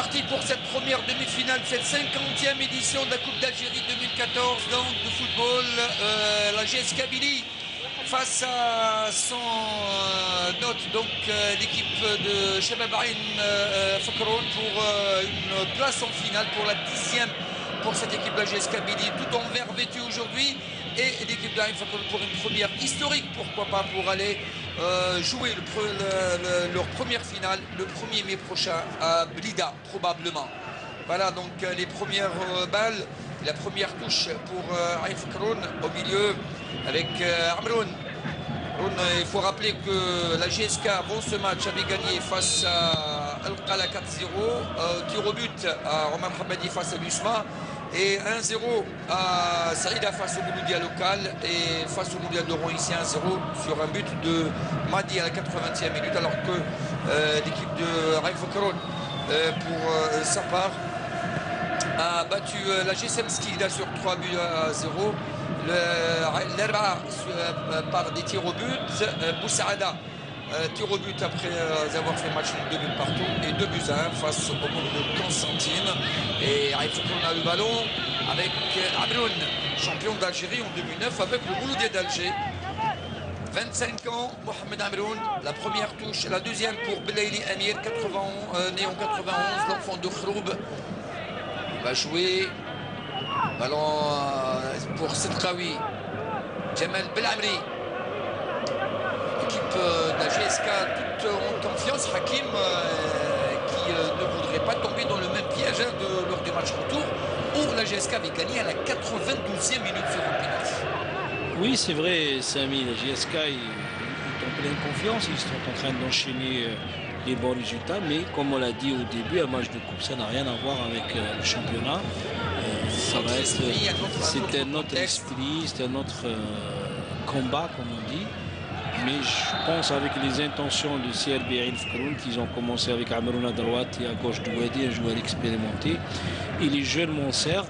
parti pour cette première demi-finale, cette 50e édition de la Coupe d'Algérie 2014 donc, de football. La GS Kabylie face à son hôte, donc l'équipe de Shabab Ain Fakroun pour une place en finale pour la 10e pour cette équipe de la GS Kabylie, tout en vert vêtu aujourd'hui. Et l'équipe d'Ain Fakroun pour une première historique, pourquoi pas, pour aller jouer leur première finale le 1er mai prochain à Blida, probablement. Voilà donc les premières balles, la première touche pour Ain Fakroun au milieu avec Amroun. Il faut rappeler que la GSK, avant ce match, avait gagné face à Al-Qala 4-0, tir au but à Omar Hamadi face à l'USMA, et 1-0 à Saïda face au Mouloudia local, et face au Mondial de Rouen ici 1-0 sur un but de Madi à la 80e minute, alors que l'équipe de Ain Fakroun pour sa part a battu la GSM Skida sur 3-0. L'Erba par des tirs au but, Boussaada tir au but après avoir fait match de 2 buts partout et 2-1 face au monde de Constantine. Et Ain Fakroun a le ballon avec Amroun, champion d'Algérie en 2009 avec le Mouloudia d'Alger. 25 ans, Mohamed Amroun, la première touche, la deuxième pour Belaili Amir, né en 91, l'enfant de Khroub. Il va jouer. Ballon pour Sedkawi. Jamal Belamri. Équipe de la GSK toute en confiance. Hakim qui ne voudrait pas tomber dans le même piège lors du match retour où la GSK avait gagné à la 92e minute sur un penalty. Oui, c'est vrai, Samy. La GSK est en pleine confiance. Ils sont en train d'enchaîner les bons résultats. Mais comme on l'a dit au début, un match de coupe, ça n'a rien à voir avec le championnat. Ça va être, c'est un autre esprit, c'est un autre combat, comme on dit. Mais je pense avec les intentions de CRB Ain Fakroun qu'ils ont commencé avec Amroun à droite et à gauche Douadi, un joueur expérimenté. Et les jeunes Monser,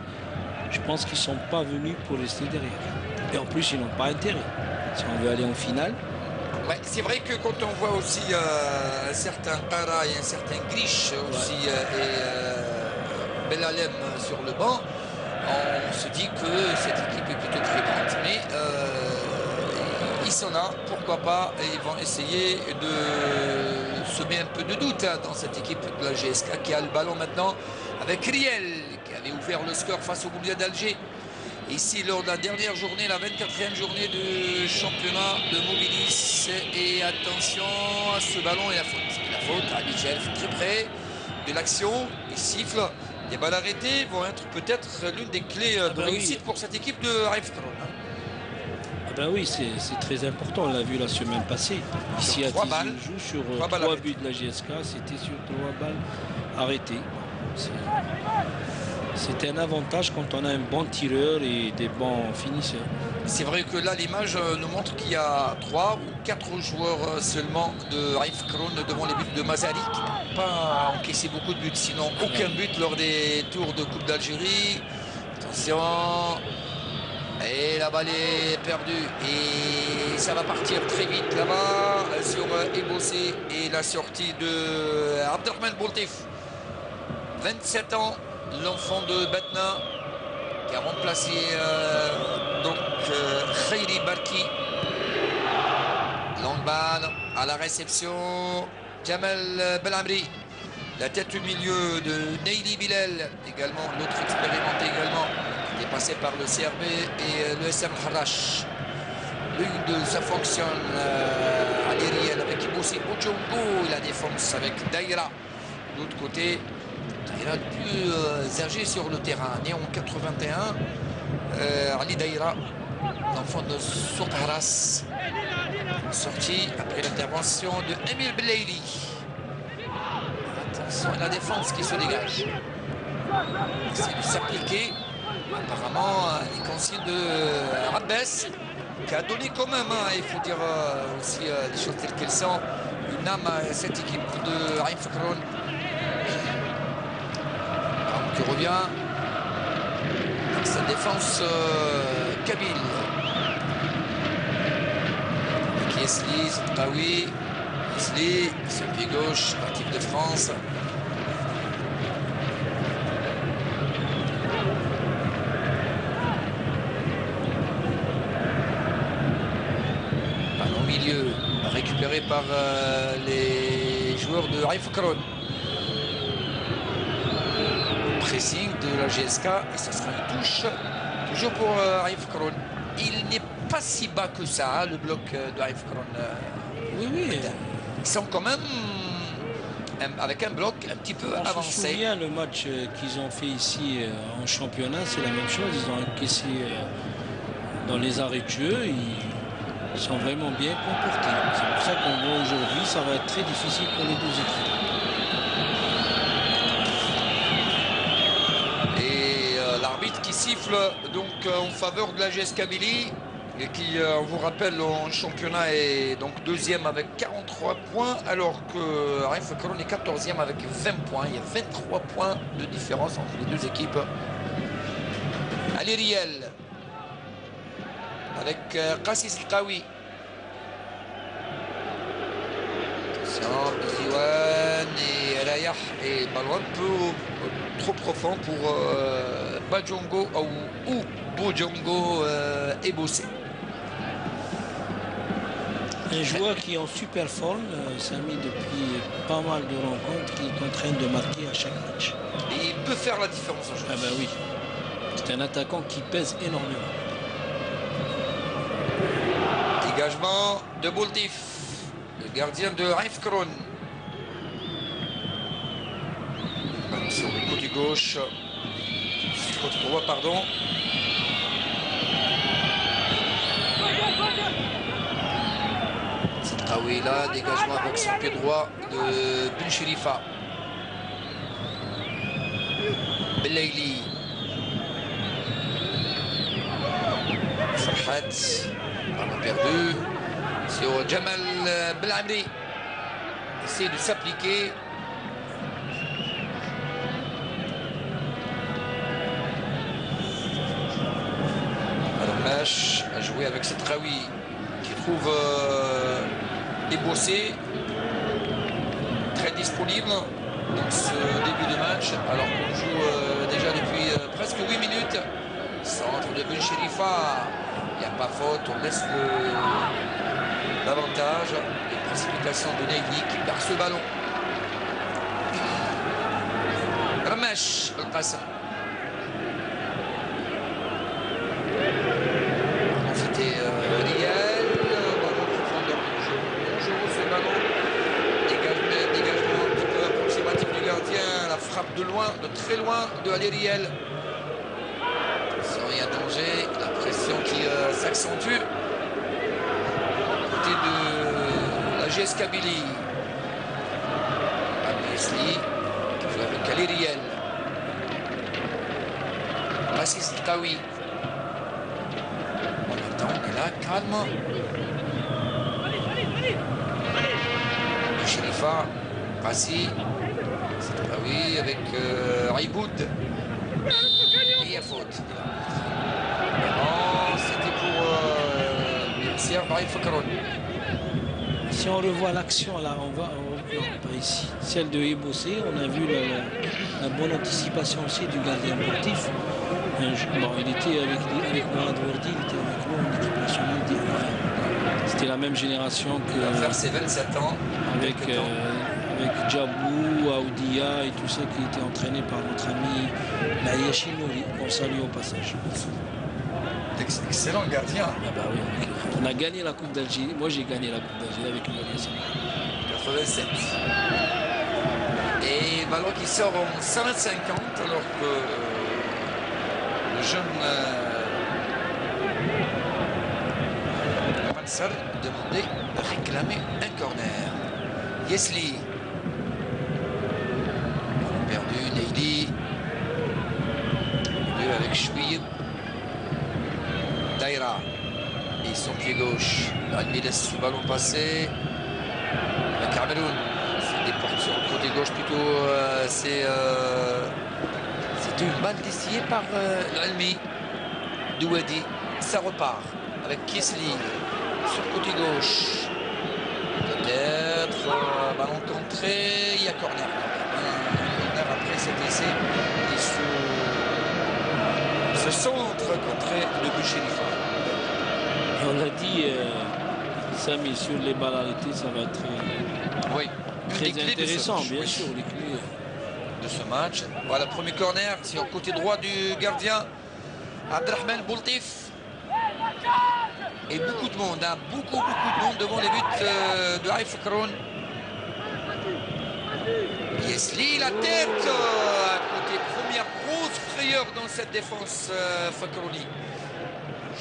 je pense qu'ils ne sont pas venus pour rester derrière. Et en plus, ils n'ont pas intérêt. Si on veut aller en finale. Ouais, c'est vrai que quand on voit aussi un certain Para et un certain Grish aussi et Belalem sur le banc, on se dit que cette équipe est plutôt très lente, mais ils sont là, pourquoi pas, et ils vont essayer de semer un peu de doute dans cette équipe de la GSK qui a le ballon maintenant avec Riel qui avait ouvert le score face au Mouloudia d'Alger. Ici, lors de la dernière journée, la 24e journée du championnat de Mobilis. Et attention à ce ballon et la faute. La faute à Michel, très près de l'action. Il siffle. Les balles arrêtées vont être peut-être l'une des clés de réussite pour cette équipe de Ain Fakroun. Ah ben oui, c'est très important. On l'a vu la semaine passée. Ici, à Tizi joue sur 3 buts de la GSK. C'était sur 3 balles arrêtées. C'est un avantage quand on a un bon tireur et des bons finisseurs. C'est vrai que là, l'image nous montre qu'il y a 3 ou 4 joueurs seulement de Ain Fakroun devant les buts de Mazari qui n'ont pas encaissé beaucoup de buts, sinon aucun but lors des tours de Coupe d'Algérie. Attention. Et la balle est perdue. Et ça va partir très vite là-bas sur Ebossé et la sortie de Abdelrahman Boltif. 27 ans. L'enfant de Batna qui a remplacé Khairi Barki. Longue balle à la réception. Jamal Belamri. La tête au milieu de Neili Bilal, également l'autre expérimenté également, qui est passé par le CRB et le SM Harash. L'une de ça fonctionne à l'Iriel avec Iboussi Ojongo, la défense avec Daïra. De l'autre côté, Daïra le plus âgé sur le terrain, né en 81. Ali Daïra, l'enfant de Soukharas, sorti après l'intervention de Emile Belaili. Attention à la défense qui se dégage. C'est de s'appliquer. Apparemment, les consignes de Abbès, qui a donné quand même, il faut dire aussi les choses telles qu'elles sont, une âme à cette équipe de Ain Fakroun. Qui revient dans sa défense kabyle. Qui Esli, Zedkawi, Esli, sur le pied gauche, natif de France. récupéré par les joueurs de Raif Kron. Pressing de la GSK et ça sera une touche toujours pour Raif Kron. Il n'est pas si bas que ça, le bloc de Raif Kron. Oui, oui. Ils sont quand même avec un bloc un petit peu avancé. On se souvient le match qu'ils ont fait ici en championnat, c'est la même chose. Ils ont encaissé dans les arrêts de jeu. Ils sont vraiment bien comportés. C'est pour ça qu'on voit aujourd'hui, ça va être très difficile pour les deux équipes. Et l'arbitre qui siffle donc en faveur de la GS Kabylie et qui, on vous rappelle, en championnat est donc deuxième avec 43 points, alors que Raif Kron est 14e avec 20 points. Il y a 23 points de différence entre les deux équipes. Ali Riel avec Qassis Qawi. Attention, Biziwan et Rayah. Et ballon un peu trop profond pour Bajongo ou Bojongo et Bossé. Un joueur qui est en super forme, Samy, depuis pas mal de rencontres, qui est en train de marquer à chaque match. Et il peut faire la différence aujourd'hui. Ah ben oui, c'est un attaquant qui pèse énormément. Dégagement de Boltif, le gardien de Raif Kron. Sur le côté gauche, côté droit, pardon. Ah oui, là, dégagement avec son pied droit de Ben Sherifa. Belaili. Farhat. Ballon perdu. Sur Jamal Belamri. Essaie de s'appliquer. Armash a joué avec cette Raoui qui trouve Bossé très disponible dans ce début de match, alors qu'on joue déjà depuis presque 8 minutes. Centre de Ben Sherifa, il n'y a pas faute, on laisse l'avantage. Les précipitations de Neili qui perd ce ballon. Ramesh Al-Qassam. C'était Riel, ballon profondeur de jeu. Dangereux ce ballon. Dégagement un petit peu approximatif du gardien. La frappe de loin, de très loin de Ali Riel. Sans rien danger, la pression qui s'accentue. Côté de la GS Kabylie. Abdesli qui joue avec Ali Riel. Qassis Qawi. On est là, calme. Sherifa, Qassi. Ah oui, avec Raiboud. Et il y a faute. Non, c'était pour Sir Raif Kron. Si on revoit l'action, là, on va. Non, pas ici. Celle de Ebossé, on a vu la bonne anticipation aussi du gardien sportif. Bon, il était avec Mourad Wardi, il était avec nous en équipe nationale. C'était la même génération que. Il va faire ses 27 ans. Avec Djabou, Aoudia et tous ceux qui étaient entraînés par notre ami Laïachi Nouri, qu'on salue au passage. Excellent gardien. Ah bah oui, on a gagné la Coupe d'Algérie. Moi j'ai gagné la Coupe d'Algérie avec Nouri. 87. Et ballon qui sort en 150 alors que le jeune Mansar demandait de réclamer un corner. Yesli. Ballon perdu, Neili. Deux avec Chouib. Daïra. Et son pied gauche. Il laisse le ballon passer. Le Cameroun. C'est des portes sur le côté gauche plutôt. C'est une balle décidée par l'Almi. Douadi. Ça repart avec Kiesli sur le côté gauche. Peut-être ballon contré. Il y a corner. Corner après cet essai. Et ce centre contré de Boucherifa. On l'a dit, Samy, sur les balles arrêtées, ça va être Oui, très intéressant, bien sûr, les clés de ce match. Voilà, premier corner sur le côté droit du gardien Abdelrahman Boultif. Et beaucoup de monde, hein, beaucoup de monde devant les buts de Haïf Fakroun. Yesli, la tête à côté, première grosse frayeur dans cette défense Fakrouni.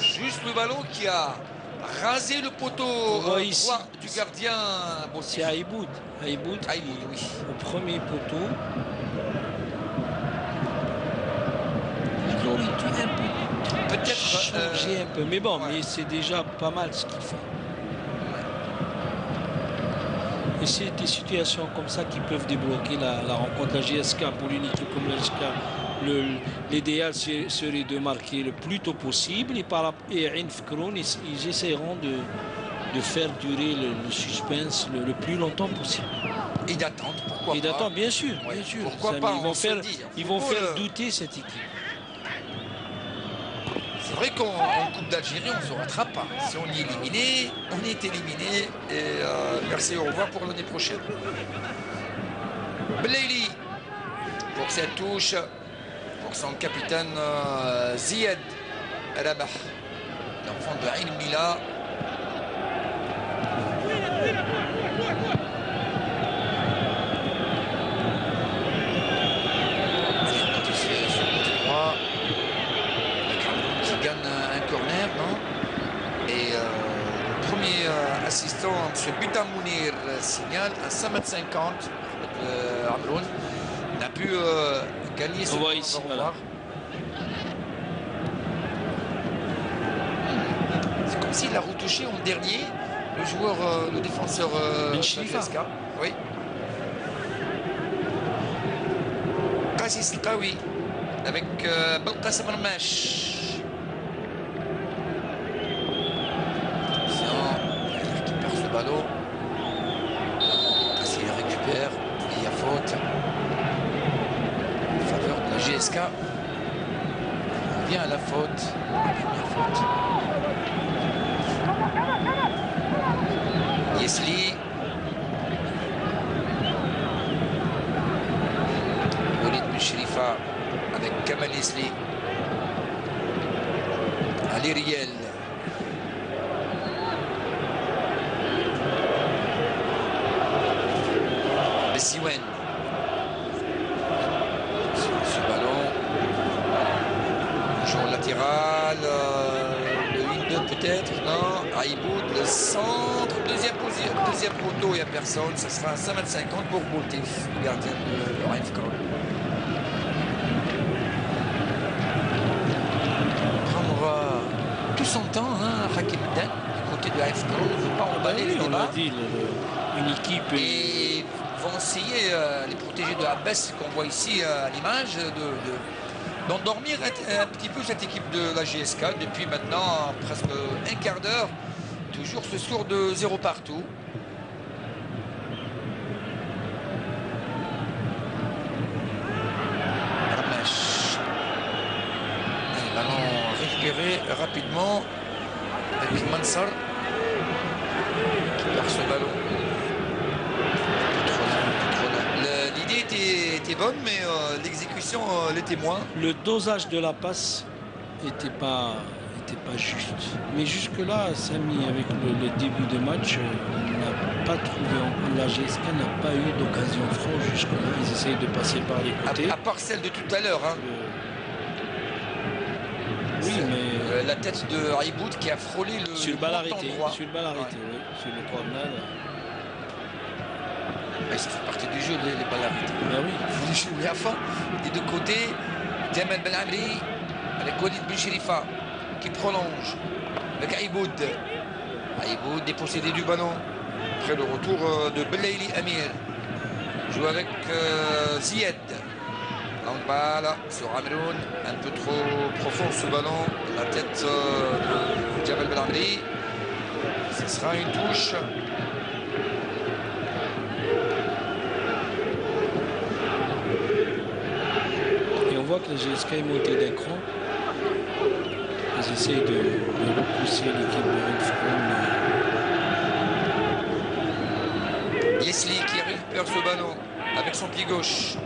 Juste le ballon qui a rasé le poteau droit du gardien. C'est Aïboud. Aïboud, oui. Au premier poteau. Ils auraient dû un peu peut-être changer un peu. Mais bon, mais c'est déjà pas mal ce qu'ils font. Et c'est des situations comme ça qui peuvent débloquer la rencontre. La GSK, pour une équipe comme la GSK, l'idéal serait de marquer le plus tôt possible. Et Aïn Fakroun, ils essaieront de faire durer le suspense le plus longtemps possible. Et d'attendre, pourquoi pas. Et d'attendre, bien sûr, bien sûr. Pourquoi pas, ils vont faire douter cette équipe. C'est vrai qu'en Coupe d'Algérie, on ne se rattrape pas. Si on est éliminé, on est éliminé. Et merci, au revoir pour l'année prochaine. Belaïli pour cette touche, pour son capitaine Ziad Rabah, l'enfant de Aïn Mila. Assistant, M. Buta Mounir signale à 5,50 m. Amroun n'a pu gagner ce voit ici, voilà. C'est comme s'il a retouché en dernier le joueur, le défenseur Ben Chirifa. Oui. Qassis Qawi avec Belqasem Rmash. Ballon, s'il récupère, il y a faute en faveur de la GSK. On revient à la faute, la première faute. Yesli, Walid Bouchrifa avec Kamal Yesli, Ali Riel. Ziwen. Ce ballon, joueur latéral, le 1-2 peut-être, non, Aïboud, le centre, deuxième poteau, il n'y a personne, ce sera 5,50 pour Boultif, le gardien de Haïf Fakroun. Prendra tout son temps, hein, Hakim Den, du côté de Haïf Fakroun, il ne veut pas emballer les débats. On l'a dit, une équipe... Et vont essayer, les protégés de Abbas qu'on voit ici à l'image, d'endormir un petit peu cette équipe de la GSK depuis maintenant presque un quart d'heure. Toujours ce score de 0 partout. Ramash. Un ballon récupéré rapidement avec Mansar qui perd ce ballon. L'idée était bonne, mais l'exécution l'était moins. Le dosage de la passe n'était pas juste. Mais jusque-là, Samy, avec le début de match, n'a pas trouvé. La GSK n'a pas eu d'occasion franche jusque-là. Ils essayent de passer par les côtés. À part celle de tout à l'heure. Hein. Oui, mais... la tête de Aïboud qui a frôlé le sur le bal arrêté, droit. Sur le bal arrêté, oui. Sur le promenade. Ça fait partie du jeu, les balles arrêtées. Ben oui. Il faut les jouer à fond. Des deux côtés, Jamal Belhamri avec Walid Bouchrifa qui prolonge avec Aïboud. Aïboud dépossédé du ballon. Après le retour de Belaïli Amir. Joue avec Zied. Longue balle sur Amroun. Un peu trop profond ce ballon. La tête de Jamal Belhamri. Ce sera une touche. On voit que la GSK est montée d'un cran. Ils essayent de repousser l'équipe de Haïf Fakroun Yesli qui récupère ce ballon avec son pied gauche.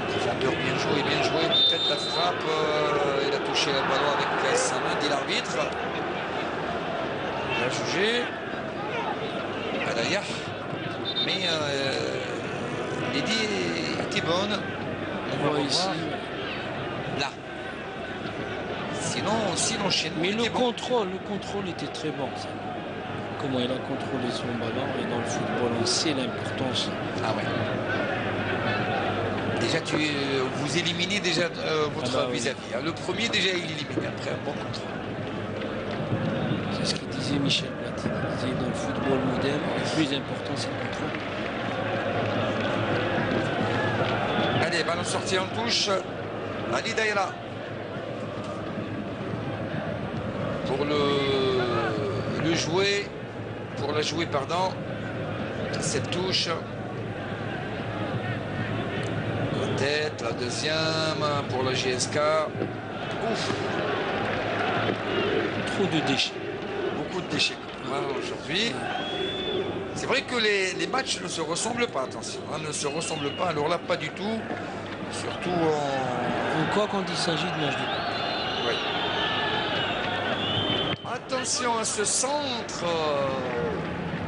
Profondeur bien joué, bien joué. Peut-être la frappe. Il a touché le ballon avec sa main, dit l'arbitre. Il a jugé. Alayah. Mais l'idée était bonne. On va ici. Là. Sinon l'enchaînement. Mais le contrôle était très bon. Ça. Comment il a contrôlé son ballon, et dans le football on sait l'importance. Ah ouais. Déjà vous éliminez déjà votre vis-à-vis. Oui. Le premier déjà il élimine après un bon contrôle. C'est ce qu'il disait Michel Platini. Il disait dans le football moderne, le plus important c'est le contrôle. Allez, ballon sorti en touche. Ali Daïra. Pour le jouer. Pour la jouer, pardon, cette touche. La tête, la deuxième pour la GSK. Ouf. Trop de déchets. Beaucoup de déchets aujourd'hui. C'est vrai que les matchs ne se ressemblent pas, attention. Ne se ressemblent pas, alors là, pas du tout. Surtout en... Quoi quand il s'agit de match de coupe. Oui. Attention à ce centre.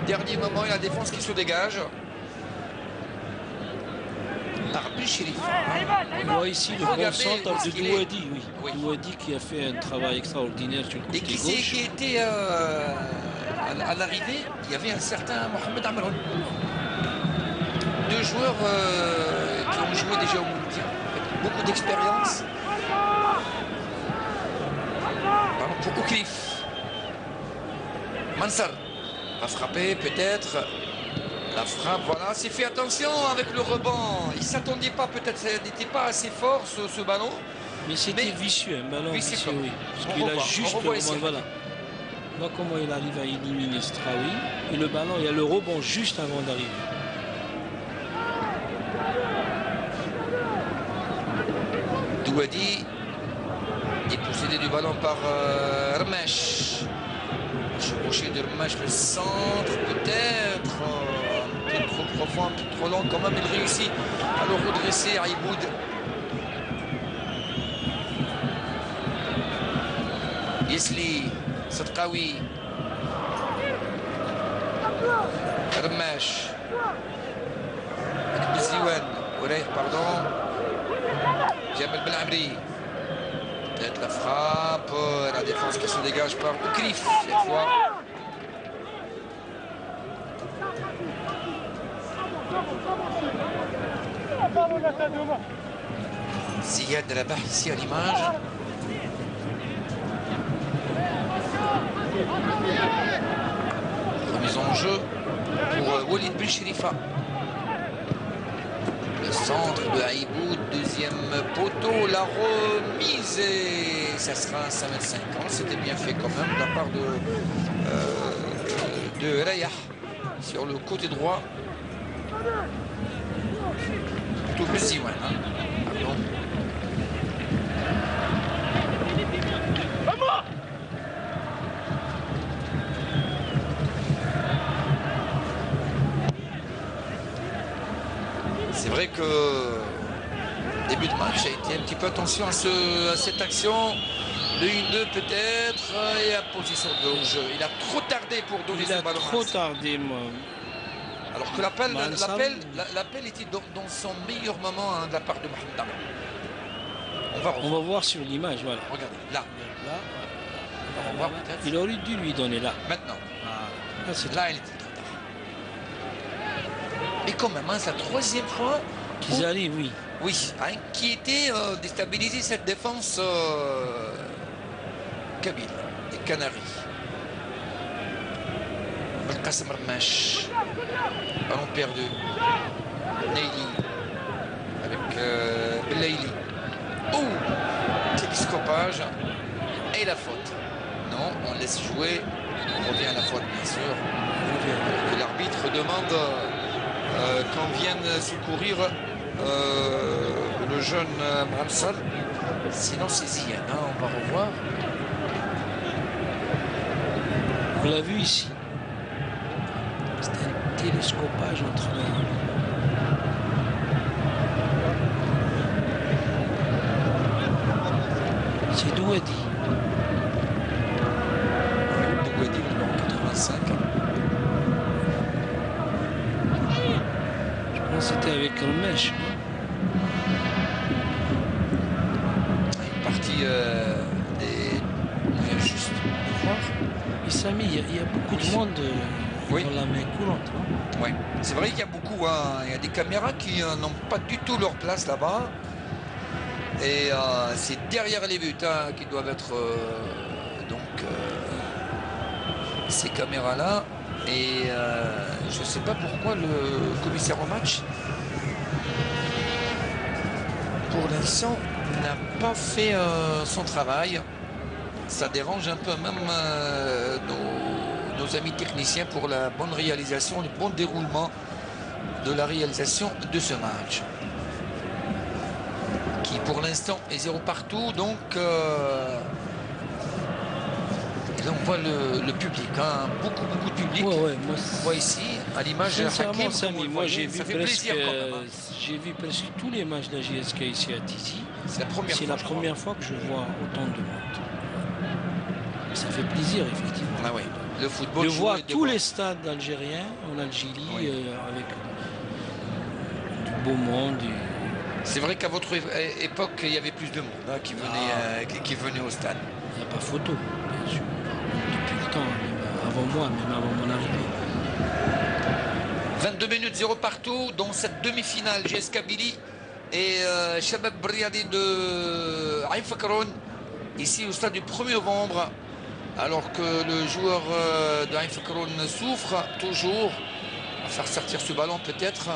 Dernier moment, il y a la défense qui se dégage. Arbi Chérif. On voit ici le bon centre de Douadi. Oui. Douadi qui a fait un travail extraordinaire sur le côté gauche. Et qui était à l'arrivée, il y avait un certain Mohamed Amron. Deux joueurs qui ont joué déjà au Mondial, avec beaucoup d'expérience. Pour Oukif. Mansar va frapper peut-être. La frappe, voilà, c'est fait attention avec le rebond. Il ne s'attendait pas, peut-être, ça n'était pas assez fort ce ballon. Mais c'était vicieux, un ballon vicieux, oui. Parce qu'il a juste le rebond, voilà. Voilà comment il arrive à éliminer Straoui. Et le ballon, il y a le rebond juste avant d'arriver. Douadi est possédé du ballon par Rmesh. Chevauché de Rmesh, le centre, peut-être. Un peu trop profond, un peu trop long. Quand même, il réussit à le redresser, Aïboud. Yesli, Sadkawi. Rmesh. Biziwan. Oreille, pardon. Jamel Belhamri. Peut-être la frappe. La défense qui se dégage par Oukif cette fois. Ziyad Rabah ici à l'image. Remise en jeu pour Walid Ben Chérifa. Le centre de Aïboud, deuxième poteau, la remise et ça sera un 5,50 m. C'était bien fait quand même de la part de Rayah sur le côté droit. Plutôt Beziwan. Pardon. C'est vrai que début de match a été un petit peu attention à cette action. Le 1-2 peut-être et à position de jeu. Il a trop tardé pour donner ce ballon. Trop tardé, moi. Alors que l'appel était dans son meilleur moment de la part de Mohamed Amron. On va voir sur l'image, voilà. Regardez, là. On va voir peut-être. Il aurait dû lui donner là. Maintenant. Ah, là, il était trop tard. Mais quand même, c'est la troisième fois qu'ils arrivent, oui. Oui, qui était déstabiliser cette défense kabyle, des Canaries. Belkacem Rmesh, ballon perdu. Neili avec Belaili. Oh, télescopage et la faute. Non, on laisse jouer. On revient à la faute, bien sûr. Que l'arbitre demande qu'on vienne secourir le jeune Bramsal. Sinon, c'est Ziyad. On va revoir. On l'a vu ici. télescopage entre les... C'est Douadi. Douadi, le numéro 85. Je pense que c'était avec Romesh. Une partie des... juste de voir. Et Samy, il y a beaucoup de monde Oui. dans la main courante. Oui, c'est vrai qu'il y a beaucoup. Hein. Il y a des caméras qui n'ont pas du tout leur place là-bas. Et c'est derrière les buts hein, qui doivent être ces caméras-là. Et je ne sais pas pourquoi le commissaire au match, pour l'instant, n'a pas fait son travail. Ça dérange un peu même nos amis techniciens pour la bonne réalisation, le bon déroulement de la réalisation de ce match. Qui pour l'instant est 0 partout. Donc et là on voit le public, hein, beaucoup de public. Ouais, on voit ici à l'image Hakim, Samy, moi j'ai vu, plaisir quand même, hein. J'ai vu presque tous les matchs de la JSK ici à Tizi. C'est la première fois que je vois autant de monde. Ça fait plaisir effectivement. Ah oui. Le football. Je vois tous les stades algériens en Algérie avec du beau monde. C'est vrai qu'à votre époque, il y avait plus de monde hein, qui venait au stade. Il n'y a pas photo, bien sûr. Depuis le temps, même avant moi, même avant mon arrivée. 22 minutes 0 partout dans cette demi-finale. JS Kabylie et Shabab Briadi de Ain Fakroun, ici au stade du 1er novembre. Alors que le joueur de Ain Fakroun souffre toujours. On va faire sortir ce ballon peut-être.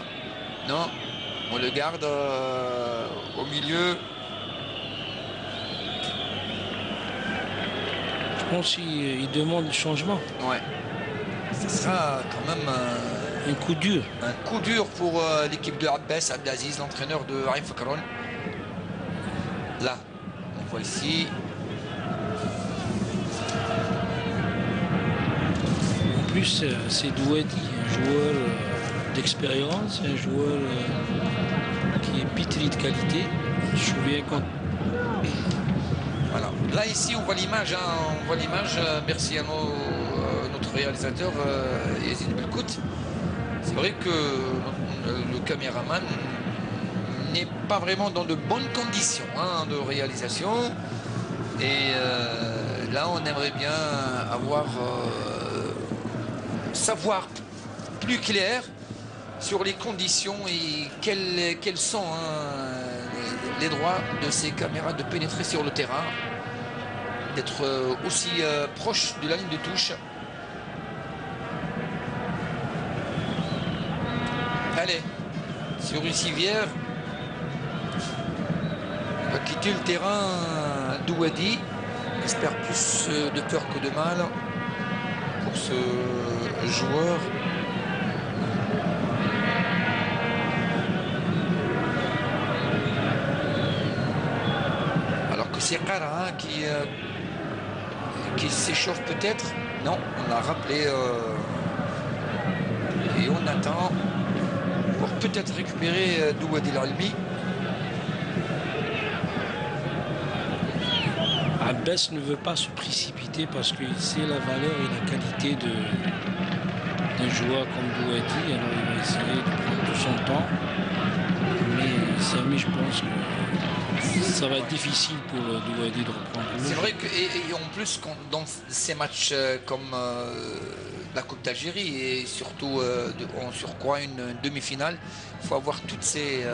Non. On le garde au milieu. Je pense qu'il demande le changement. Ouais. Ce sera quand même un coup dur. Un coup dur pour l'équipe de Abbas Abdelaziz, l'entraîneur de Ain Fakroun. Là, on voit ici. En plus, c'est Douadi, un joueur d'expérience, un joueur qui est pétri de qualité. Je me souviens quand... Voilà. Là ici on voit l'image, hein, merci à notre réalisateur Yazid Belkout. C'est vrai que le caméraman n'est pas vraiment dans de bonnes conditions hein, de réalisation. Et là on aimerait bien savoir plus clair sur les conditions et quels sont les droits de ces caméras de pénétrer sur le terrain, d'être aussi proche de la ligne de touche. Allez, sur une civière, va quitter le terrain Douadi. J'espère plus de peur que de mal pour ce joueur. C'est Qara hein, qui s'échauffe peut-être. Non, on a rappelé et on attend pour peut-être récupérer Douadi Almi. Abbas ne veut pas se précipiter parce qu'il sait la valeur et la qualité d'un joueur comme Douadi. Alors il va essayer de prendre tout son temps. Mais Samy, je pense que ça va être difficile pour Douadi de reprendre. C'est vrai que et en plus dans ces matchs comme la Coupe d'Algérie et surtout on surcroît une demi-finale, il faut avoir toutes ces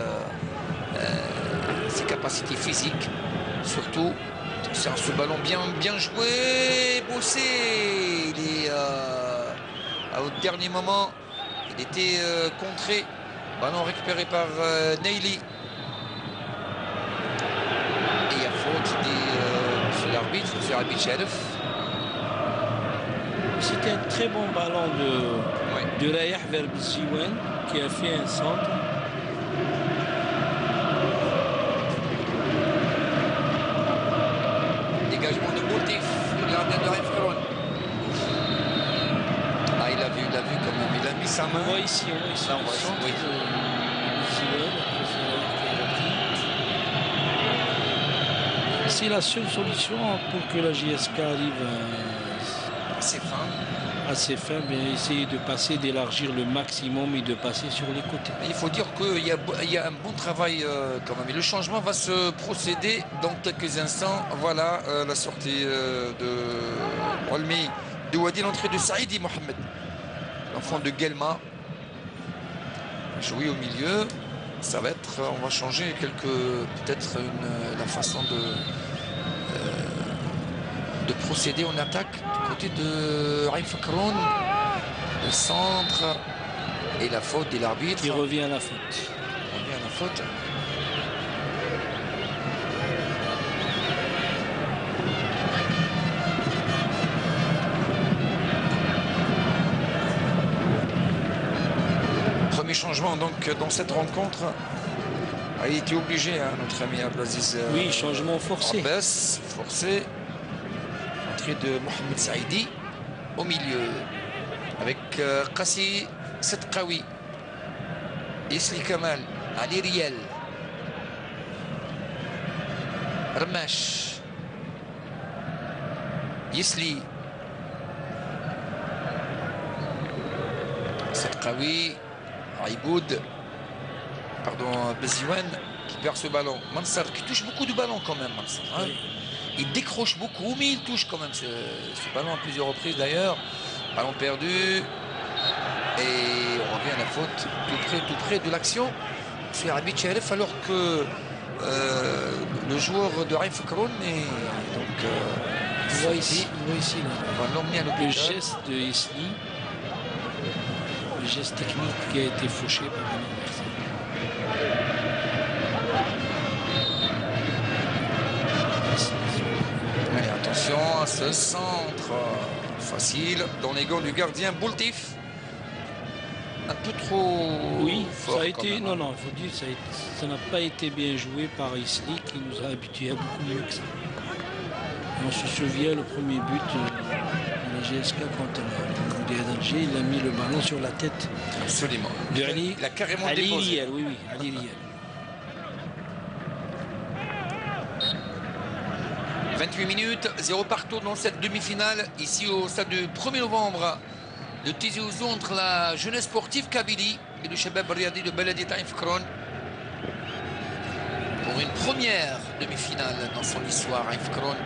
capacités physiques, surtout sur ce ballon bien joué, bossé. Il est au dernier moment, il était contré. Ballon récupéré par Neili. Monsieur l'arbitre, monsieur l'arbitre Sherif. C'était un très bon ballon de Rayah vers Bziwen qui a fait un centre. Dégagement de Boutif, le gardien de Ain Fakroun. Ah, il a vu l'a vu quand même. Il a mis sa main. On voit ici, Là, on le voit, centre oui. de Zidane, après Ferrari. C'est la seule solution pour que la JSK arrive C'est fin. à ses fins, bien essayer de passer, d'élargir le maximum et de passer sur les côtés. Il faut dire qu'il y a un bon travail quand même. Et le changement va se procéder dans quelques instants. Voilà la sortie de Olmi Douadi, l'entrée de Saïdi Mohamed, l'enfant de Guelma. Jouer au milieu. Ça va être, on va changer peut-être la façon de procéder en attaque du côté de Raif Fakroun. Le centre et la faute de l'arbitre. Il revient à la faute. Il revient à la faute. Premier changement donc dans cette rencontre. Il était obligé, hein, notre ami Abdelaziz. Oui, changement forcé. Abbas, forcé. Entrée de Mohamed Saïdi au milieu. Avec Qassi Sedqawi, Isli Kamal, Ali Riel, Rmash, Isli, Sedqawi, Aïboud, pardon, Beziouane qui perd ce ballon. Mansar qui touche beaucoup de ballons quand même. Mansar, hein. Oui. Il décroche beaucoup, mais il touche quand même ce ballon à plusieurs reprises d'ailleurs. Ballon perdu. Et on revient à la faute tout près de l'action. C'est Rabi Tcheref alors que le joueur de Raif Fakroun est donc. On voit ici là. On va l'emmener à l'hôpital. Le geste de Isli, le geste technique qui a été fauché par un adversaire. Allez, attention à ce centre facile dans les gants du gardien Boultif. Un peu trop fort. Ça a été, même, non, il faut dire ça n'a pas été bien joué par Isli qui nous a habitués à beaucoup mieux que ça. Et on se souvient le premier but de la GSK contre le Goudia d'Alger, il a mis le ballon sur la tête. Absolument. De Ali, il a carrément Ali déposé. Riel, oui, Ali Riel. 28 minutes, 0 partout dans cette demi-finale, ici au stade du 1er novembre de Tizi Ouzou entre la jeunesse sportive Kabylie et le Shabab Riyadi de Beladi Raif Fakroun. Pour une première demi-finale dans son histoire, Raif Fakroun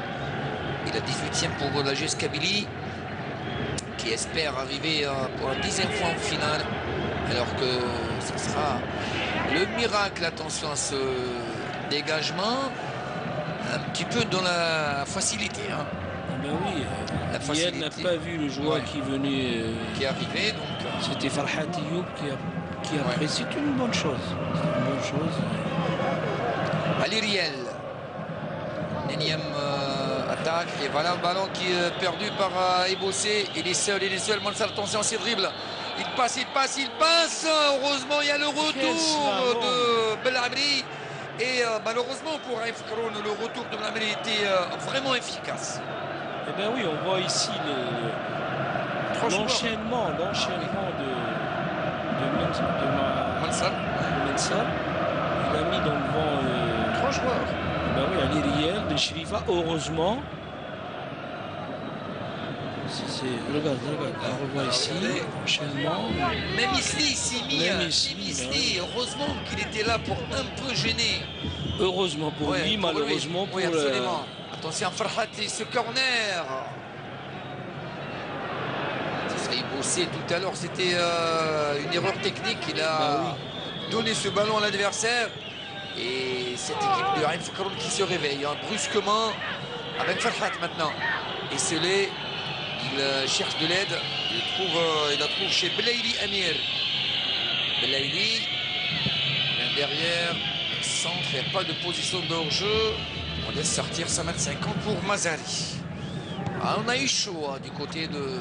est la 18e pour la GS Kabylie qui espère arriver pour la 10e fois en finale, alors que ce sera le miracle. Attention à ce dégagement. Un petit peu dans la facilité. Hein. Ben oui, Riel n'a pas vu le joueur qui venait. Qui est arrivé. C'était Farhat Ayoub qui a pris. C'est une bonne chose. C'est une bonne chose. Ali Riel. Énième attaque. Et voilà le ballon qui est perdu par Ebossé. Il est seul. Mansar, attention, c'est dribble. Il passe. Heureusement, il y a le retour de Belhamri. Et malheureusement pour Raif Fakroun, le retour de Belhamri était vraiment efficace. Eh bien oui, on voit ici l'enchaînement de Mansar. Il a mis dans le vent 3 joueurs. Eh ben oui, Ali Riel, de Shrifa, heureusement. Regarde, on revoit ici, enchaînement. Même Isli s'est mis, heureusement qu'il était là pour un peu gêner. Heureusement pour lui, malheureusement pour absolument. Attention à Farhat et ce corner. Ça serait bossé tout à l'heure, c'était une erreur technique. Il a donné ce ballon à l'adversaire. Et cette équipe de Raif Fakroun qui se réveille brusquement avec Farhat maintenant. Et Selé. Il cherche de l'aide, il la trouve chez Belaïli Amir. Belaïli, derrière, centre, il n'y a pas de position de hors-jeu. On laisse sortir 1m50 pour Mazari. On a eu chaud du côté de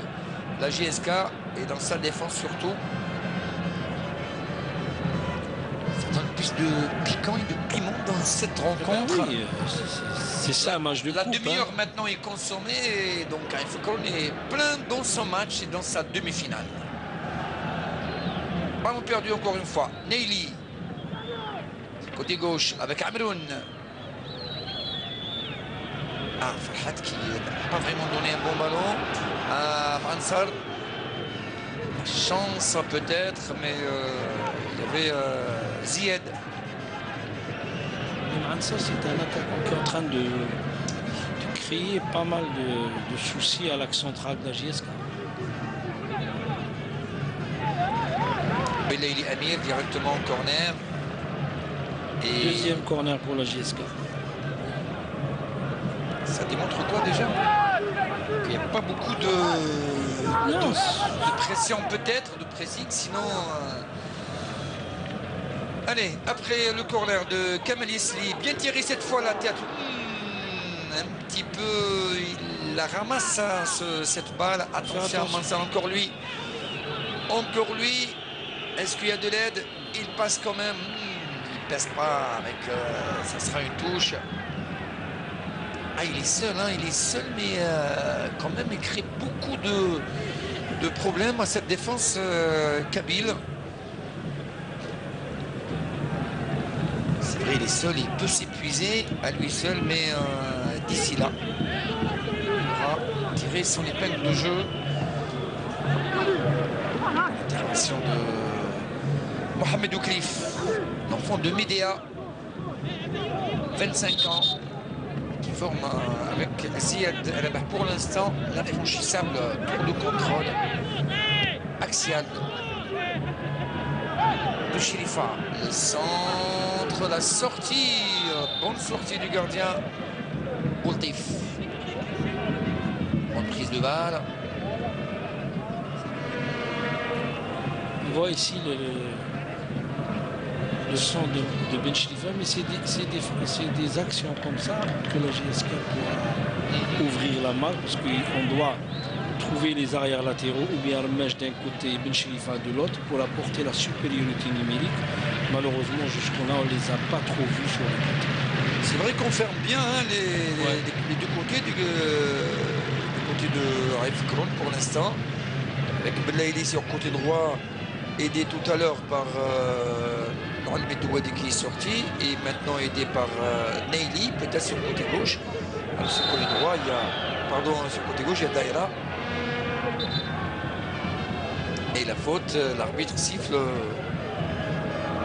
la GSK et dans sa défense surtout. Ça donne plus de piquant et de piment dans cette rencontre. Oui, c'est ça un match de coupe. La demi-heure maintenant est consommée et donc Raif Fakroun est plein dans son match et dans sa demi-finale. Ballon perdu encore une fois. Neili. Côté gauche avec Amroun. Ah, Farhat qui n'a pas vraiment donné un bon ballon à Mansar. Chance peut-être, mais il y avait Zied. Mansar, c'est un attaquant qui est en train de créer pas mal de soucis à l'axe central de la JSK. Belaïli Amir directement en corner. Et deuxième corner pour la JSK. Ça démontre quoi déjà? Il n'y a pas beaucoup de pression peut-être, de pressing, sinon... Allez, après le corner de Kamel Yesli, bien tiré cette fois la tête. Un petit peu, il la ramasse cette balle. Attention, Mansar, encore lui. Encore lui. Est-ce qu'il y a de l'aide? Il passe quand même. Il pèse pas avec... ça sera une touche. Ah, il est seul, hein, il est seul, mais quand même, il crée beaucoup de problèmes à cette défense kabyle. C'est vrai, il est seul, il peut s'épuiser à lui seul, mais d'ici là, il aura tiré son épingle de jeu. L'intervention de Mohamed Ouklif, l'enfant de Médéa, 25 ans. Qui forme avec Ziad Rabah pour l'instant l'infranchissable tour de contrôle axial de Sherifa. Le centre, la sortie, bonne sortie du gardien Boultif. Bonne prise de balle. On voit ici le son de Ben Chlifa, mais c'est des actions comme ça que la GSK pourra ouvrir la malle, parce qu'on doit trouver les arrières latéraux ou bien Armèche d'un côté et Ben Chlifa de l'autre pour apporter la supériorité numérique. Malheureusement, jusqu'à là, on ne les a pas trop vus sur les côtés. C'est vrai qu'on ferme bien hein, les deux côtés du côté de Raif Kron pour l'instant, avec Belaïli sur le côté droit, aidé tout à l'heure par Al-Medouadi qui est sorti et maintenant aidé par Neili, peut-être sur le côté gauche. Alors, sur le côté droit, il y a, pardon, sur le côté gauche, il y a Daïra. Et la faute, l'arbitre siffle.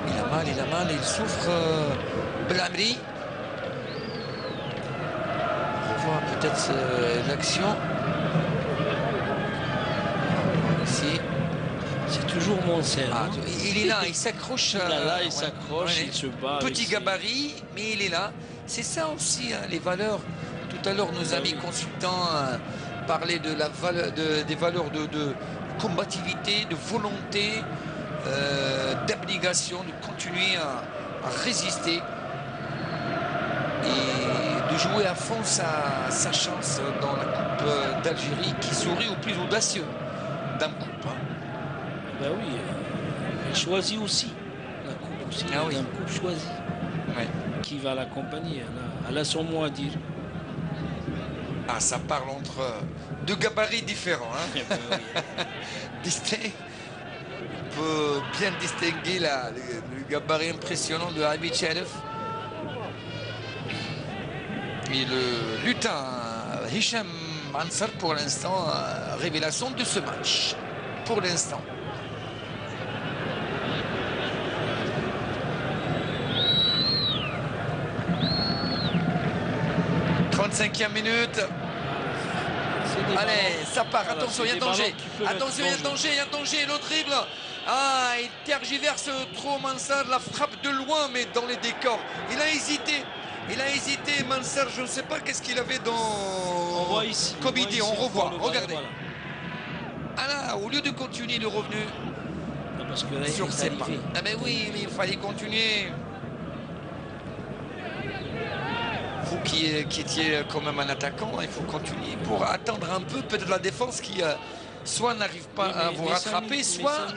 Il a mal, il souffre. Blamri. On revoit peut-être l'action. Ici. C'est toujours Monser. Ah, il est là, il s'accroche. Il s'accroche, il se bat. Petit gabarit, mais il est là. C'est ça aussi, hein, les valeurs. Tout à l'heure, nos amis consultants parlaient de la valeur, des valeurs de combativité, de volonté, d'abnégation, de continuer à résister et de jouer à fond sa chance dans la Coupe d'Algérie qui sourit au plus audacieux d'un coupe. Hein. Ben oui, elle choisit aussi. La coupe aussi, ah oui. Dame Coupe choisit. Ouais. Qui va l'accompagner, elle a son mot à dire. Ah, ça parle entre deux gabarits différents. Hein. On peut bien distinguer le gabarit impressionnant de Habib Sherif et le lutin Hicham Mansar pour l'instant, révélation de ce match. Pour l'instant. e minute. Allez, ça part. Attention, il y a danger. Attention, il y a danger, il y a danger. Le dribble. Ah, il tergiverse trop Mansar. La frappe de loin, mais dans les décors. Il a hésité. Il a hésité, Mansar. Je ne sais pas qu'est-ce qu'il avait dans. On voit ici. Comme idée, on revoit. Regardez. Voilà. Ah là, au lieu de continuer le revenu. Non, parce que là, sur ses pas. Ah ben oui, mais il fallait continuer. Vous qui étiez quand même un attaquant, il faut continuer pour attendre un peu peut-être la défense qui soit n'arrive pas à vous rattraper, soit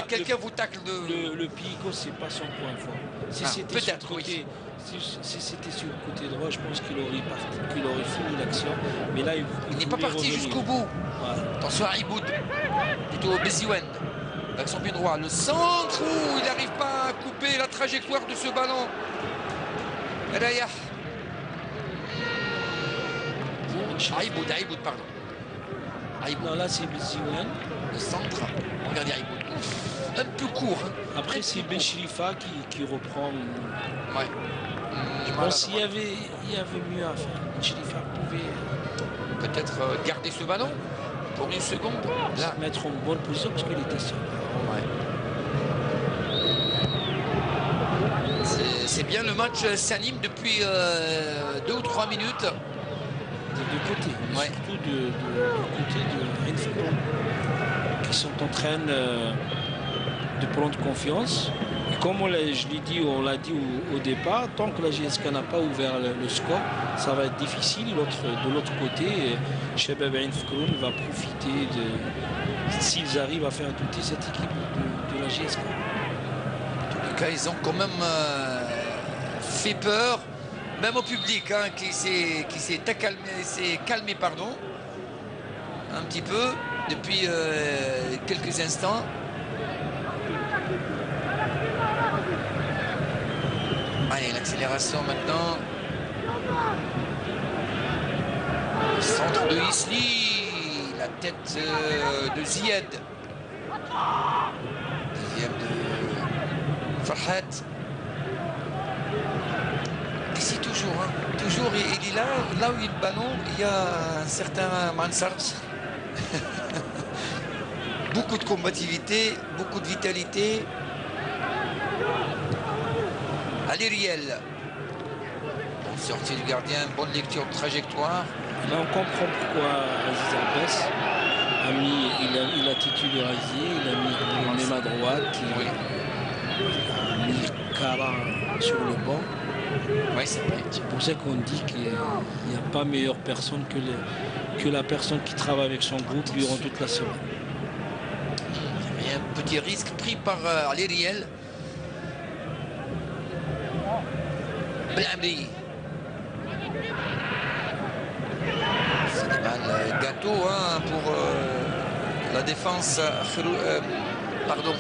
quelqu'un vous tacle de... Le Pico, c'est pas son point fort. Si c'était sur, oui. si c'était sur le côté droit, je pense qu'il aurait fini l'action. Mais là, il n'est pas parti jusqu'au bout. Voilà. Attention à Iboud, plutôt Beziwen. avec son pied droit. Le centre, où il n'arrive pas à couper la trajectoire de ce ballon. Raya. Aïboud, pardon. Aïboud. Non, là c'est Ziouane. Le centre. Regardez Aïboud. Un peu court. Hein. Après c'est Benchrifa qui reprend. Ouais. Je pense qu'il y avait mieux à faire. Benchrifa pouvait peut-être garder ce ballon pour une seconde. Là. Se mettre en bonne position parce qu'il était seul. Ouais. C'est bien, le match s'anime depuis 2 ou 3 minutes. Des deux côtés, ouais. Surtout du côté de Renfrew, qui sont en train de prendre confiance. Et comme on l'a dit au départ, tant que la GSK n'a pas ouvert le score, ça va être difficile. De l'autre côté, Shabab Renfrew va profiter s'ils arrivent à faire douter cette équipe de la GSK. En tous les cas, ils ont quand même fait peur. Même au public, hein, qui s'est calmé, pardon, un petit peu depuis quelques instants. Allez, l'accélération maintenant. Le centre de Isli, la tête de Zied. Deuxième de Farhat. Ici toujours, hein. Toujours il est là où il y a le ballon, il y a un certain Mansart. Beaucoup de combativité, beaucoup de vitalité. Allez Riel. Bonne sortie du gardien, bonne lecture de trajectoire. Là on comprend pourquoi Aziz Abbas il a titularisé, il a mis même à droite, il a mis Kara sur le banc. Oui, c'est vrai. C'est pour ça qu'on dit qu'il n'y a pas meilleure personne que la personne qui travaille avec son groupe durant toute la semaine. Il y a un petit risque pris par Riel. Blabli. C'est des balles gâteau, hein, pour la défense pardon,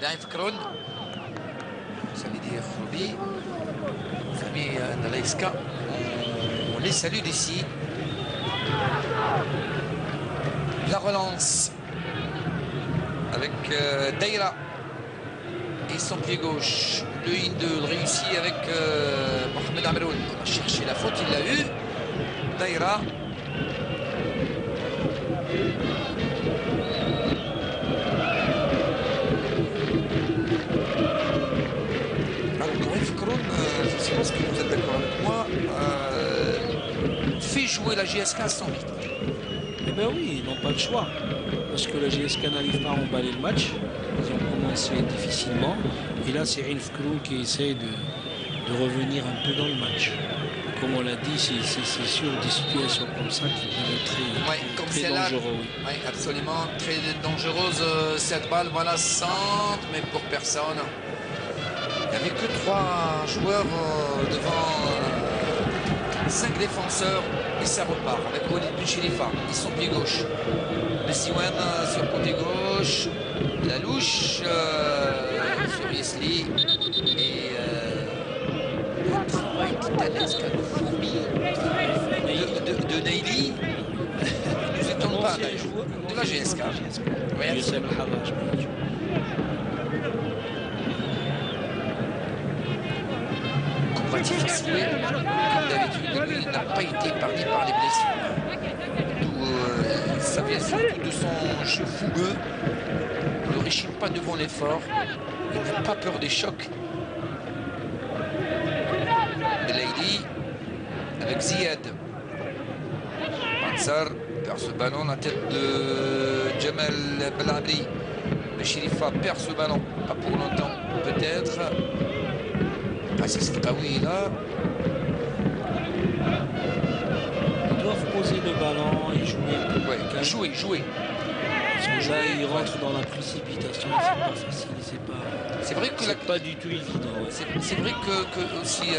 d'Aïfkron. Ça veut dire Rubi. Famille Nalaiska. On les salue d'ici. La relance avec Daïra et son pied gauche. Le Hindou réussit avec Mohamed Amroun. On a cherché la faute, il l'a eu. Daïra. Alors, Kron, je ne sais pas ce que vous êtes d'accord avec moi, fait jouer la GSK à son rythme. Eh bien oui, ils n'ont pas le choix. Parce que la GSK n'arrive pas à emballer le match. Ils ont commencé difficilement. Et là, c'est Renfrew qui essaie de revenir un peu dans le match. Comme on l'a dit, c'est sûr, des situations comme ça qui peuvent être très dangereuses. Oui, absolument, très dangereuse cette balle. Voilà, centre, mais pour personne. Il n'y avait que 3 joueurs devant 5 défenseurs. Et ça repart avec Walid Benchrifa et son pied gauche. Le Siwan sur le côté gauche. La louche sur Yesli. Et le travail titanesque de fourmi de Naili. Ne nous étonne pas d'ailleurs. De la GSK. Combatif exilé, comme d'habitude, lui n'a pas été épargné par les blessures. Ça vient surtout de son jeu fougueux. Il ne réchine pas devant l'effort. Il n'a pas peur des chocs. Belaïdi avec Ziad. Mansar perd ce ballon, la tête de Jamal Belabri. Benchrifa perd ce ballon, pas pour longtemps peut-être. C'est ce que oui là. Ils doivent poser le ballon et jouer. Ouais, jouer. Parce que là, ils rentrent dans la précipitation. C'est pas facile. C'est vrai que c'est pas du tout évident. Ouais. C'est vrai que aussi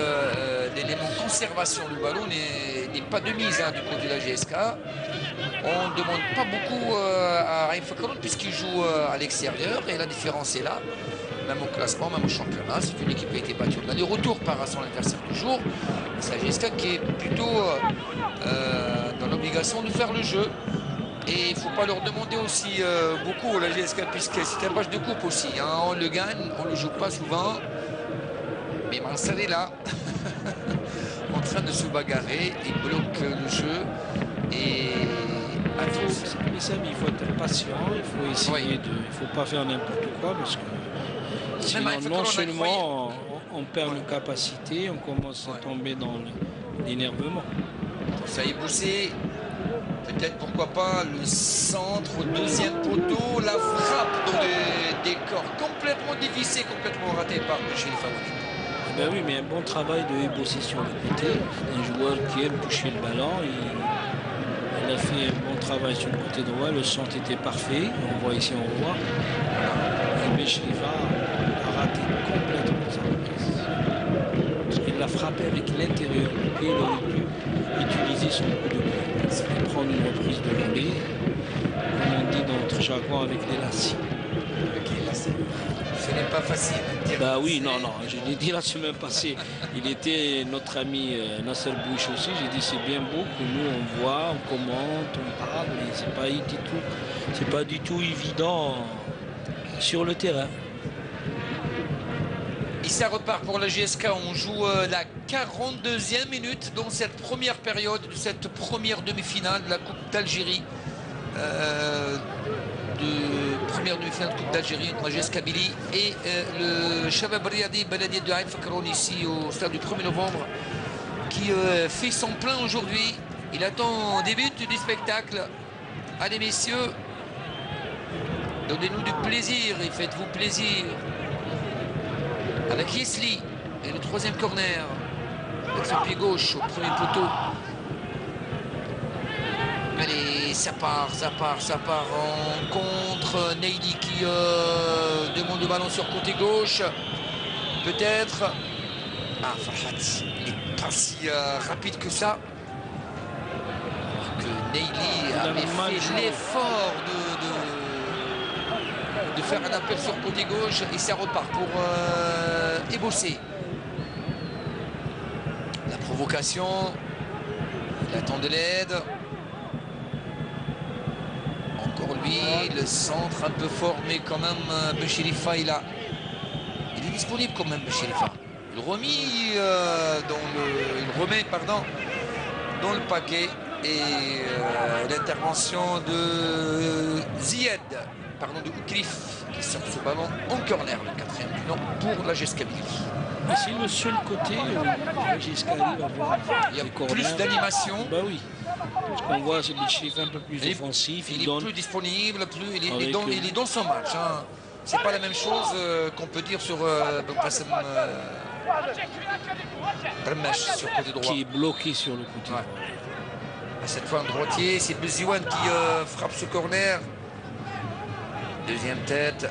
l'élément conservation du ballon n'est pas de mise, hein, du côté de la GSK. On ne demande pas beaucoup à Raif Fekroun puisqu'il joue à l'extérieur et la différence est là. Même au classement, même au championnat, c'est une équipe qui a été battue. On a les retours par son adversaire du jour. C'est la GSK qui est plutôt dans l'obligation de faire le jeu. Et il ne faut pas leur demander aussi beaucoup la GSK puisque c'est un match de coupe aussi. Hein. On le gagne, on ne le joue pas souvent. Mais Mansal est là, en train de se bagarrer, il bloque le jeu. Et mais Samy, il faut être patient, il faut essayer de. Il ne faut pas faire n'importe quoi parce que sinon, non seulement on perd nos capacités, on commence à tomber dans l'énervement. Ça est poussé. Peut-être pourquoi pas le centre au deuxième poteau, la frappe dans le décor complètement dévissé, complètement raté par chez les favoris. Ben oui, mais un bon travail de Ebossé sur le côté. Un joueur qui aime toucher le ballon. Il a fait un bon travail sur le côté droit. Le centre était parfait. On voit ici, on voit. Et Bechliva a raté complètement sa reprise. Parce qu'il l'a frappé avec l'intérieur du pied. Il aurait pu utiliser son coup de pied. C'est prendre une reprise de volée. Comme on dit dans notre jargon, avec les lacets. Ce n'est pas facile de dire. Bah oui, non, je l'ai dit la semaine passée. Il était notre ami Nasser Bouch aussi. J'ai dit c'est bien beau que nous on voit, on commente, on parle, mais c'est pas du tout évident sur le terrain. Et ça repart pour la GSK. On joue la 42e minute dans cette première période de cette première demi-finale de la Coupe d'Algérie. Première demi-finale de Coupe d'Algérie entre la GS Kabylie et le Shabab Riyadi Beladier de Raif Fekroun ici au stade du 1er novembre qui fait son plein aujourd'hui. Il attend un début du spectacle. Allez messieurs, donnez-nous du plaisir et faites-vous plaisir. Avec Yesli et le troisième corner avec son pied gauche au premier poteau. Allez, ça part en contre. Neili qui demande le ballon sur côté gauche. Peut-être. Ah, Farhat, il n'est pas si rapide que ça. Alors que Neili avait fait l'effort de faire un appel sur côté gauche et ça repart pour Ebossé. La provocation. Il attend de l'aide. Encore lui, le centre un peu fort, mais quand même Bechlifa il est disponible quand même Bechlifa. Il remet dans le paquet et l'intervention de Zied, de Oukrif qui sort ce ballon en corner, le 4e du nom pour la GS Kabylie. C'est le seul côté où la GS Kabylie va voir. Il y a plus d'animation. Bah oui. Parce qu'on voit c'est Bechlifa un peu plus offensif. Il est plus disponible, il est dans son match. Hein. C'est pas la même chose qu'on peut dire sur Bassem Remech sur le côté droit. Qui est bloqué sur le côté droit. Cette fois un droitier, c'est Beziouane qui frappe ce corner. Deuxième tête.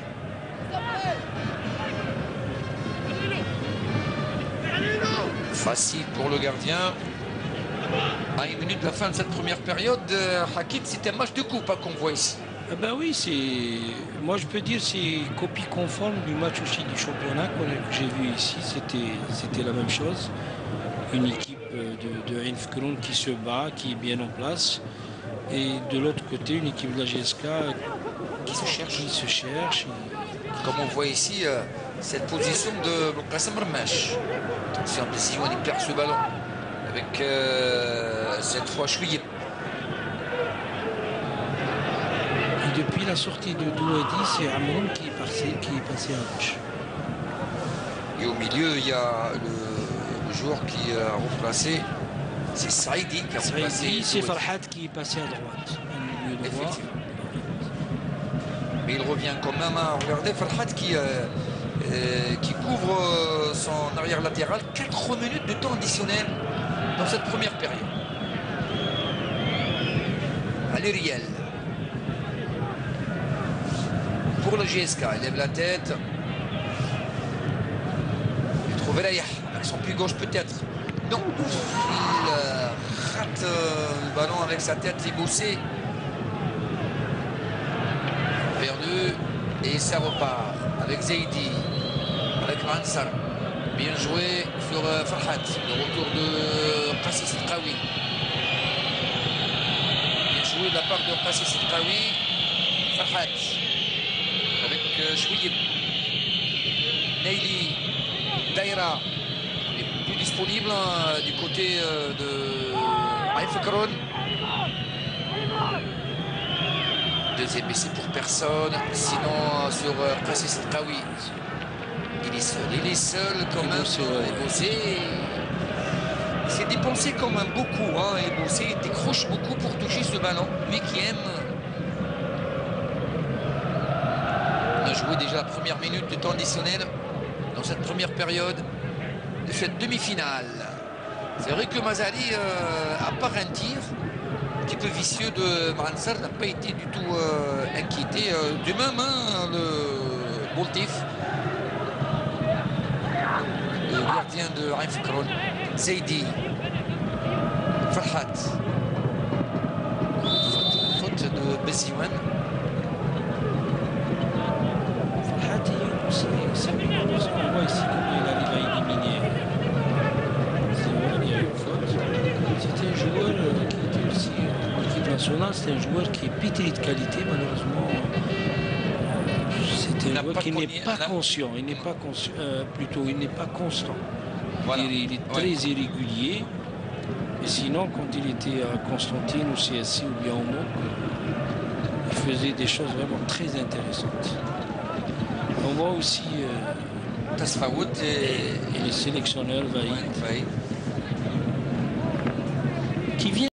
Facile pour le gardien. À une minute de la fin de cette première période, Hakit, c'était un match de coupe qu'on voit ici. Ah ben oui, moi je peux dire c'est copie conforme du match aussi du championnat que j'ai vu ici. C'était la même chose. Une équipe de Raif Fekroun qui se bat, qui est bien en place. Et de l'autre côté, une équipe de la GSK qui se cherche. Comme on voit ici, cette position de Bassem Remech. Attention, Beziouane, il perd ce ballon. Avec cette fois Chouïe. Depuis la sortie de Douadi, c'est Amoun qui est passé à gauche. Et au milieu, il y a le joueur qui a remplacé. C'est Saïdi qui a remplacé. C'est Farhat qui est passé à droite. Effectivement. Mais il revient quand même à regarder Farhat qui couvre son arrière latéral. 4 minutes de temps additionnel dans cette première période. Allez Riel. Pour le GSK, il lève la tête. Il trouve Rayah avec son pied gauche peut-être. Non, il rate le ballon avec sa tête, Ebossé. et ça repart avec Zaidi, avec Ansar. Bien joué sur Farhat, le retour de Qassis Qawi. Bien joué de la part de Qassis Qawi. Farhat avec Chouïb. Neili, Daïra, il est plus disponible du côté de Aïfekron. Deuxième essai pour personne, sinon sur Qassis Qawi. Il est seul quand même. Ebossé, il s'est dépensé quand même beaucoup. Hein. Ebossé, il décroche beaucoup pour toucher ce ballon. Lui qui aime. On a joué déjà la première minute de temps additionnel dans cette première période de cette demi-finale. C'est vrai que Mazali, à part un tir un petit peu vicieux de Ansar, n'a pas été du tout inquiété. Du même, hein, le Boltif. Le gardien de Aïfekron, Zaidi, Farhat, faute de Beziouane. Farhat, on voit ici comment il arrive à éliminer Beziouane. Il y a une faute. C'est un joueur qui était aussi en équipe nationale, c'est un joueur qui est pétri de qualité, malheureusement. C'est un joueur qui n'est pas conscient, il n'est pas conscient, plutôt il n'est pas constant. Voilà. Il est très irrégulier. Et sinon, quand il était à Constantine ou CSC ou bien au Mont, il faisait des choses vraiment très intéressantes. On voit aussi Tasfaout et les sélectionneurs Vaïd, ouais. qui viennent